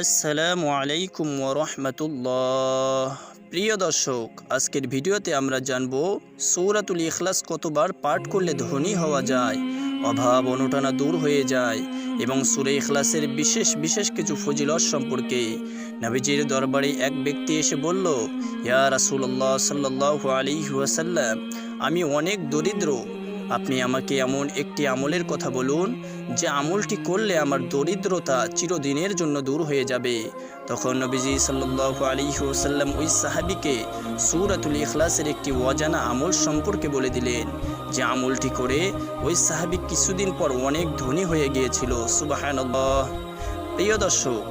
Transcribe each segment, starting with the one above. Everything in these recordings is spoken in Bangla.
আসসালামু আলাইকুম ওয়া রাহমাতুল্লাহ। প্রিয় দর্শক, আজকের ভিডিওতে আমরা জানব সূরাতুল ইখলাস কতবার পাঠ করলে ধনী হওয়া যায়, অভাব অনটনা দূর হয়ে যায় এবং সূরা ইখলাসের বিশেষ কিছু ফজিলত সম্পর্কে। নবীজির দরবারে এক ব্যক্তি এসে বলল, ইয়া রাসূলুল্লাহ সাল্লাল্লাহু আলাইহি ওয়াসাল্লাম, আমি অনেক দরিদ্র, আপনি আমাকে এমন একটি আমলের কথা বলুন যে আমলটি করলে আমার দরিদ্রতা চিরদিনের জন্য দূর হয়ে যাবে। তখন নবীজি সাল্লাল্লাহু আলাইহি ওয়াসাল্লাম ওই সাহাবীকে সূরাতুল ইখলাসের একটি অজানা আমল সম্পর্কে বলে দিলেন, যে আমলটি করে ওই সাহাবী কিছুদিন পর অনেক ধনী হয়ে গিয়েছিল। সুবহানাল্লাহ। প্রিয় দর্শক,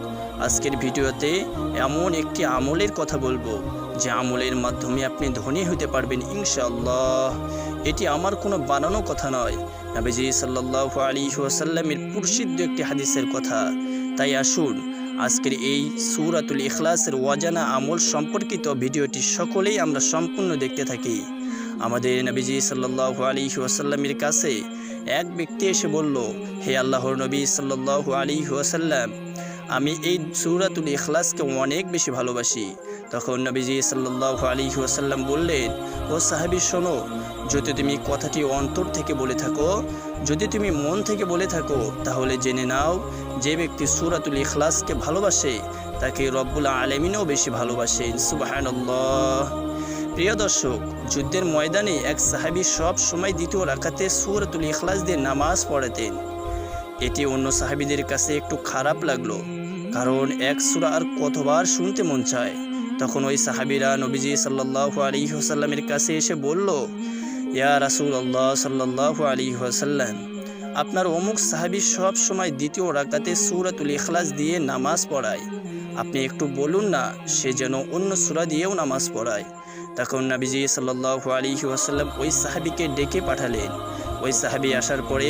আজকের ভিডিওতে এমন একটি আমলের কথা বলবো যে আমলের মাধ্যমে আপনি ধনী হতে পারবেন ইনশাআল্লাহ। এটি আমার কোনো বানানো কথা নয়, নবীজি সাল্লাল্লাহু আলাইহি ওয়াসাল্লামের প্রসিদ্ধ একটি হাদিসের কথা। তাই আসুন আজকের এই সূরাতুল ইখলাসের অজানা আমল সম্পর্কিত ভিডিওটি সকলেই আমরা সম্পূর্ণ দেখতে থাকি। আমাদের নবীজি সাল্লাল্লাহু আলাইহি ওয়াসাল্লামের কাছে এক ব্যক্তি এসে বলল, হে আল্লাহর নবী সাল্লাল্লাহু আলাইহি ওয়াসাল্লাম, আমি এই সূরাতুল ইখলাসকে অনেক বেশি ভালোবাসি। তখন নবীজি সাল্লাল্লাহু আলাইহি ওয়াসাল্লাম বললেন, ও সাহাবী শোনো, যদি তুমি কথাটি অন্তর থেকে বলে থাকো, যদি তুমি মন থেকে বলে থাকো, তাহলে জেনে নাও যে ব্যক্তি সূরাতুল ইখলাসকে ভালোবাসে তাকে রব্বুল আলামিনও বেশি ভালোবাসেন। সুবহানাল্লাহ। প্রিয় দর্শক, যুদ্ধের ময়দানে এক সাহাবী সব সময় দ্বিতীয় রাকাতে সূরাতুল ইখলাস দিয়ে নামাজ পড়াতেন। এটি অন্য সাহাবীদের কাছে একটু খারাপ লাগলো, কারণ এক সূরা আর কতবার শুনতে মন চায়। তখন ওই সাহাবীরা নবীজি সাল্লাল্লাহু আলাইহি ওয়াসাল্লামের কাছে এসে বলল, ইয়া রাসূলুল্লাহ সাল্লাল্লাহু আলাইহি ওয়াসাল্লাম, আপনার অমুক সাহাবী সব সময় দ্বিতীয় রাকাতে সূরাতুল ইখলাস দিয়ে নামাজ পড়ায়, আপনি একটু বলুন না সে যেন অন্য সূরা দিয়েও নামাজ পড়ায়। তখন নবীজি সাল্লাল্লাহু আলাইহি ওয়াসাল্লাম ওই সাহাবীকে ডেকে পাঠালেন। ওই সাহাবী আসার পরে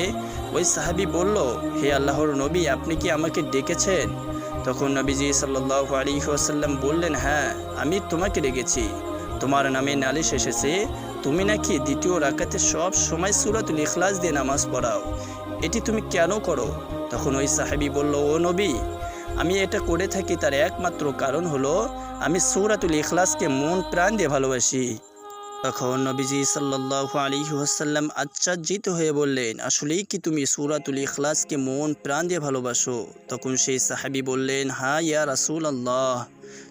ওই সাহাবী বলল, হে আল্লাহর নবী, আপনি কি আমাকে ডেকেছেন? তখন নবীজি সাল্লাল্লাহু আলাইহি ওয়াসাল্লাম বললেন, হ্যাঁ, আমি তোমাকে ডেকেছি, তোমার নামে নালিশ এসেছে, তুমি নাকি দ্বিতীয় রাকাতে সব সময় সূরাতুল ইখলাস দিয়ে নামাজ পড়াও, এটি তুমি কেন করো? তখন ওই সাহাবী বলল, ও নবী, আমি এটা করে থাকি তার একমাত্র কারণ হলো আমি সূরাতুল ইখলাসকে মন প্রাণ দিয়ে ভালোবাসি। তখন নবীজি সাল্লাল্লাহু আলাইহি ওয়াসাল্লাম আশ্চর্যিত হয়ে বললেন, আসলেই কি তুমি সূরাতুল ইখলাসকে মন প্রাণ দিয়ে ভালোবাসো? তখন সেই সাহাবী বললেন, হ্যাঁ ইয়া রাসূলুল্লাহ।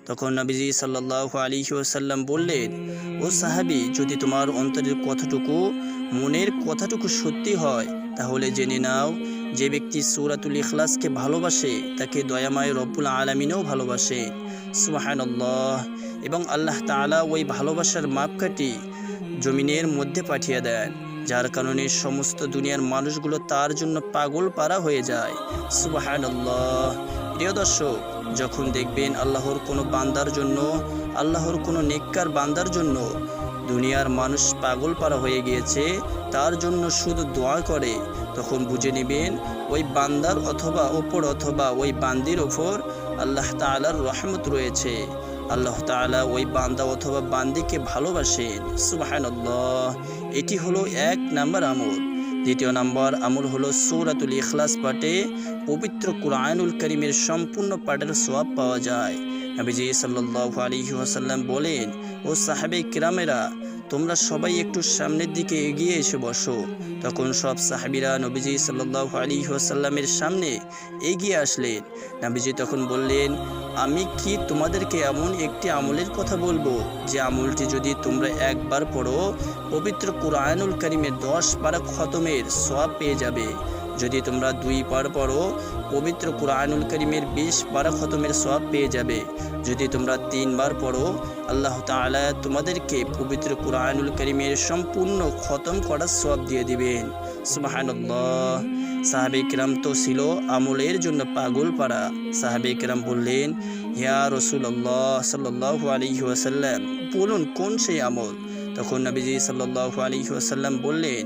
তখন নবীজি সাল্লাল্লাহু আলাইহি ওয়াসাল্লাম বললেন, ও সাহাবী, যদি তোমার অন্তরের কথাটুকু, মনের কথাটুকু সত্যি হয়, তাহলে জেনে নাও যে ব্যক্তি সূরাতুল ইখলাসকে ভালোবাসে তাকে দয়াময় রব্বুল আলামিনও ভালোবাসে। সুবহানাল্লাহ। এবং আল্লাহ তাআলা ওই ভালোবাসার মাপকাঠি জমিনের মধ্যে পাঠিয়ে দেন, যার কারণে সমস্ত দুনিয়ার মানুষগুলো তার জন্য পাগল পারা হয়ে যায়। সুবহানাল্লাহ। প্রিয় দর্শক, যখন দেখবেন আল্লাহর কোনো বান্দার জন্য, আল্লাহর কোনো নেককার বান্দার জন্য দুনিয়ার মানুষ পাগল পারা হয়ে গিয়েছে, তার জন্য শুধু দোয়া করে, তখন বুঝে নেবেন ওই বান্দার অথবা ওই বান্দির ওপর আল্লাহ তাআলার রহমত রয়েছে। আল্লাহ তাআলা ওই বান্দা অথবা বান্দিকে ভালোবাসেন। সুবহানাল্লাহ। এটি হলো এক নাম্বার আমল। দ্বিতীয় নাম্বার আমল হলো সূরাতুল ইখলাস পাঠে পবিত্র কুরআনুল কারীমের সম্পূর্ণ পাঠের সওয়াব পাওয়া যায়। নবীজি সাল্লাল্লাহু আলাইহি ওয়াসাল্লাম বলেন, ও সাহাবে কিরামেরা, তোমরা সবাই একটু সামনের দিকে এগিয়ে এসে বসো। তখন সব সাহাবীরা নবীজি সাল্লাল্লাহু আলাইহি ওয়াসাল্লামের সামনে এগিয়ে আসলেন। নবীজি তখন বললেন, আমি কি তোমাদেরকে এমন একটি আমলের কথা বলবো যে আমলটি যদি তোমরা একবার পড়ো, পবিত্র কুরআনুল কারীমের 10 পারা খতমের সওয়াব পেয়ে যাবে। যদি তোমরা 2 বার পড়ো, পবিত্র কুরআনুল কারীমের 20 পারা খতমের সওয়াব পেয়ে যাবে। যদি তোমরা 3 বার পড়ো, আল্লাহ তাআলা তোমাদেরকে পবিত্র কুরআনুল কারীমের সম্পূর্ণ খতম করার সওয়াব দিয়ে দিবেন। সুবহানাল্লাহ। সাহাবে কিরাম তো ছিল আমলের জন্য পাগল পারা। সাহাবে কিরাম বললেন, ইয়া রাসূলুল্লাহ সাল্লাল্লাহু আলাইহি ওয়াসাল্লাম, বলুন কোন সেই আমল? তখন নবীজি সাল্লাল্লাহু আলাইহি ওয়াসাল্লাম বললেন,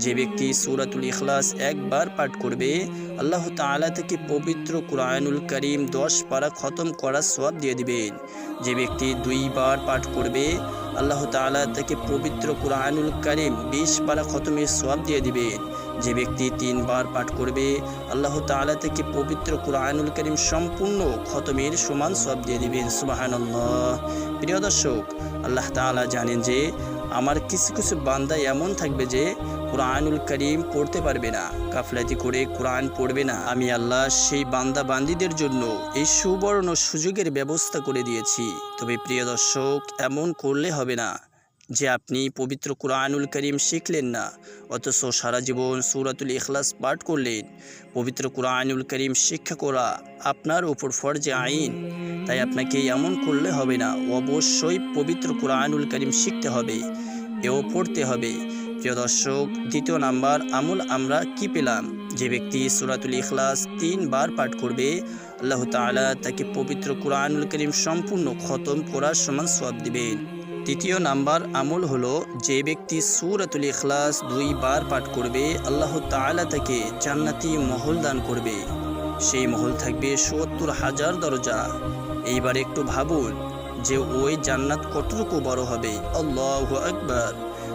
যে ব্যক্তি সূরাতুল ইখলাস একবার পাঠ করবে, আল্লাহ তাআলা তাকে পবিত্র কুরআনুল কারীম 10 পারা খতম করার সওয়াব দিয়ে দিবেন। যে ব্যক্তি 2 বার পাঠ করবে, আল্লাহ তাআলা তাকে পবিত্র কুরআনুল কারীম 20 পারা খতমের সওয়াব দিয়ে দিবেন। যে ব্যক্তি 3 বার পাঠ করবে আল্লাহ তাআলা থেকে পবিত্র কুরআনুল কারীম সম্পূর্ণ খতমের সমান সওয়াব দিয়ে দিবেন। সুবহানাল্লাহ। প্রিয় দর্শক, আল্লাহ তাআলা জানেন যে আমার কিছু কিছু বান্দা এমন থাকবে যে কুরআনুল কারীম পড়তে পারবে না, গাফলাতি করে কোরআন পড়বে না। আমি আল্লাহ সেই বান্দা বান্দীদের জন্য এই সুবর্ণ সুযোগের ব্যবস্থা করে দিয়েছি। তবে প্রিয় দর্শক, এমন করলে হবে না যে আপনি পবিত্র কুরআনুল কারীম শিখলেন না অথচ সারা জীবন সূরাতুল ইখলাস পাঠ করলেন। পবিত্র কুরআনুল কারীম শিক্ষা করা আপনার উপর ফরজে আইন, তাই আপনাকে এমন করলে হবে না। অবশ্যই পবিত্র কুরআনুল কারীম শিখতে হবে, এও পড়তে হবে। প্রিয় দর্শক, দ্বিতীয় নাম্বার আমল আমরা কি পেলাম? যে ব্যক্তি সূরাতুল ইখলাস 3 বার পাঠ করবে আল্লাহ তাআলা তাকে পবিত্র কুরআনুল কারীম সম্পূর্ণ খতম করার সমান সওয়াব দিবেন। তৃতীয় নাম্বার আমল হলো, যে ব্যক্তি সূরাতুল ইখলাস 2 বার পাঠ করবে আল্লাহ তাআলা তাকে জান্নাতি মহল দান করবে। সেই মহল থাকবে ৭০,০০০ দরজা। এইবার একটু ভাবুন যে ওই জান্নাত কতটুকু বড় হবে। আল্লাহু আকবার।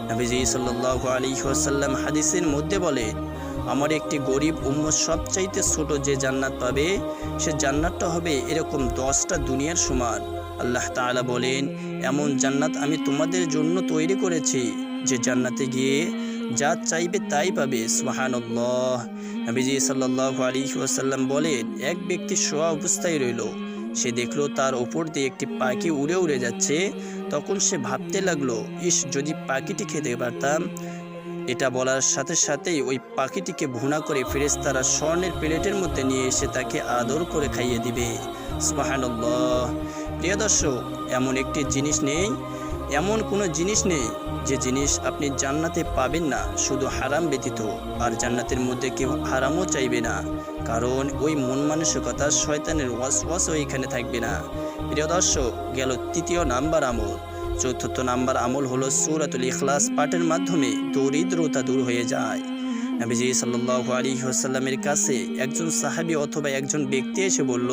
নবীজি সাল্লাল্লাহু আলাইহি ওয়াসাল্লাম হাদিসের মধ্যে বলেন, আমার একটি গরিব উম্মত সবচাইতে ছোট যে জান্নাত পাবে সে জান্নাতটা হবে এরকম 10টা দুনিয়ার সমান। আল্লাহ তাআলা বলেন, এমন জান্নাত আমি তোমাদের জন্য তৈরি করেছি যে জান্নাতে গিয়ে যা চাইবে তাই পাবে। সুবহানাল্লাহ। নবীজি সাল্লাল্লাহু আলাইহি ওয়াসাল্লাম বলেন, এক ব্যক্তি শোয়া অবস্থায় রইল, সে দেখলো তার উপর দিয়ে একটি পাখি উড়ে উড়ে যাচ্ছে। তখন সে ভাবতে লাগলো, ইস, যদি পাখিটি খেতে পারতাম। এটা বলার সাথে সাথেই ওই পাখিটিকে ভুনা করে ফেরেশতারা স্বর্ণের প্লেটের মধ্যে নিয়ে এসে তাকে আদর করে খাইয়ে দিবে। সুবহানাল্লাহ। প্রিয় দর্শক, এমন একটি জিনিস নেই, এমন কোনো জিনিস নেই যে জিনিস আপনি জান্নাতে পাবেন না শুধু হারাম ব্যতীত। আর জান্নাতের মধ্যে কেউ হারামও চাইবে না, কারণ ওই মন মানসিকতা শয়তানের ওয়াসওয়াসা এখানে থাকবে না। প্রিয় দর্শক, গেল তৃতীয় নাম্বার আমল। চতুর্থ নাম্বার আমল হলো সূরাতুল ইখলাস পাঠের মাধ্যমে দরিদ্রতা দূর হয়ে যায়। নবীজি সাল্লাল্লাহু আলাইহি ওয়াসাল্লামের কাছে একজন সাহাবী অথবা একজন ব্যক্তি এসে বলল,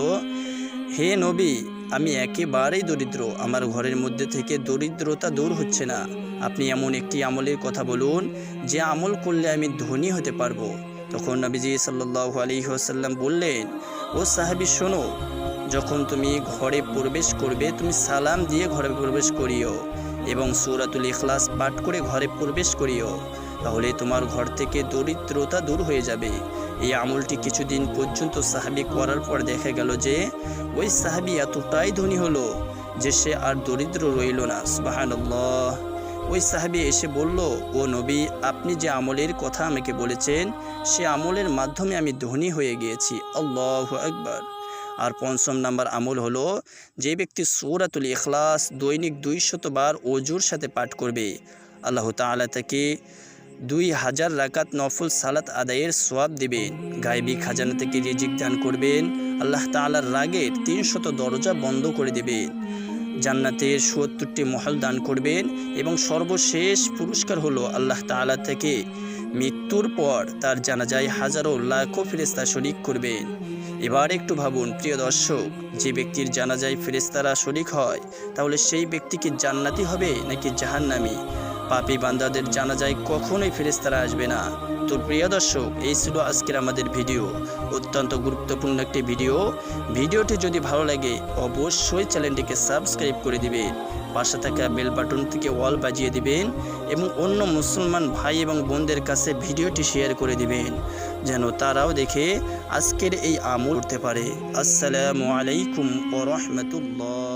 হে নবী, আমি একেবারেই দরিদ্র, আমার ঘরের মধ্যে থেকে দরিদ্রতা দূর হচ্ছে না। আপনি এমন একটি আমলের কথা বলুন যে আমল করলে আমি ধনী হতে পারবো। তখন নবীজি সাল্লাল্লাহু আলাইহি ওয়াসাল্লাম বললেন, ও সাহাবী, শোনো, যখন তুমি ঘরে প্রবেশ করবে তুমি সালাম দিয়ে ঘরে প্রবেশ করিও এবং সূরাতুল ইখলাস পাঠ করে ঘরে প্রবেশ করিও, তাহলে তোমার ঘর থেকে দরিদ্রতা দূর হয়ে যাবে। এই আমলটি কিছুদিন পর্যন্ত সাহাবী করার পর দেখা গেল যে ওই সাহাবী এতটাই ধনী হলো যে সে আর দরিদ্র রইল না। সুবহানাল্লাহ। ওই সাহাবী এসে বলল, ও নবী, আপনি যে আমলের কথা আমাকে বলেছেন সে আমলের মাধ্যমে আমি ধনী হয়ে গিয়েছি। আল্লাহু আকবার। আর পঞ্চম নাম্বার আমল হলো, যে ব্যক্তি সূরাতুল ইখলাস দৈনিক 200 বার ওযুর সাথে পাঠ করবে আল্লাহ তাআলা তাকে 2000 রাকাত নফল সালাত আদায়ের সওয়াব দিবেন। গায়বী খাজানা থেকে রিজিক দান করবেন, আল্লাহ তাআলার রাগের 300 দরজা বন্ধ করে দেবেন, জান্নাতের 70টি মহল দান করবেন এবং সর্বশেষ পুরস্কার হলো আল্লাহ তাআলা থেকে মৃত্যুর পর তার জানাজায় হাজারো লাখো ফেরেশতা শরীক করবেন। এবার একটু ভাবুন প্রিয় দর্শক, যে ব্যক্তির জানাজায় ফেরেশতারা শরীক হয় তাহলে সেই ব্যক্তি কি জান্নাতি হবে নাকি জাহান্নামী? পাপী বান্দাদের জানাজায় কখনোই ফেরেশতারা আসবে না। তো প্রিয় দর্শক, এই ছিল আজকের আমাদের ভিডিও, অত্যন্ত গুরুত্বপূর্ণ একটি ভিডিওটি যদি ভালো লাগে অবশ্যই চ্যানেলটিকে সাবস্ক্রাইব করে দিবেন, পাশে থাকা বেল বাটন থেকে অল বাজিয়ে দিবেন এবং অন্য মুসলমান ভাই এবং বোনদের কাছে ভিডিওটি শেয়ার করে দিবেন যেন তারাও দেখে আজকের এই আমল করতে পারে। আসসালামু আলাইকুম ওয়া রাহমাতুল্লাহ।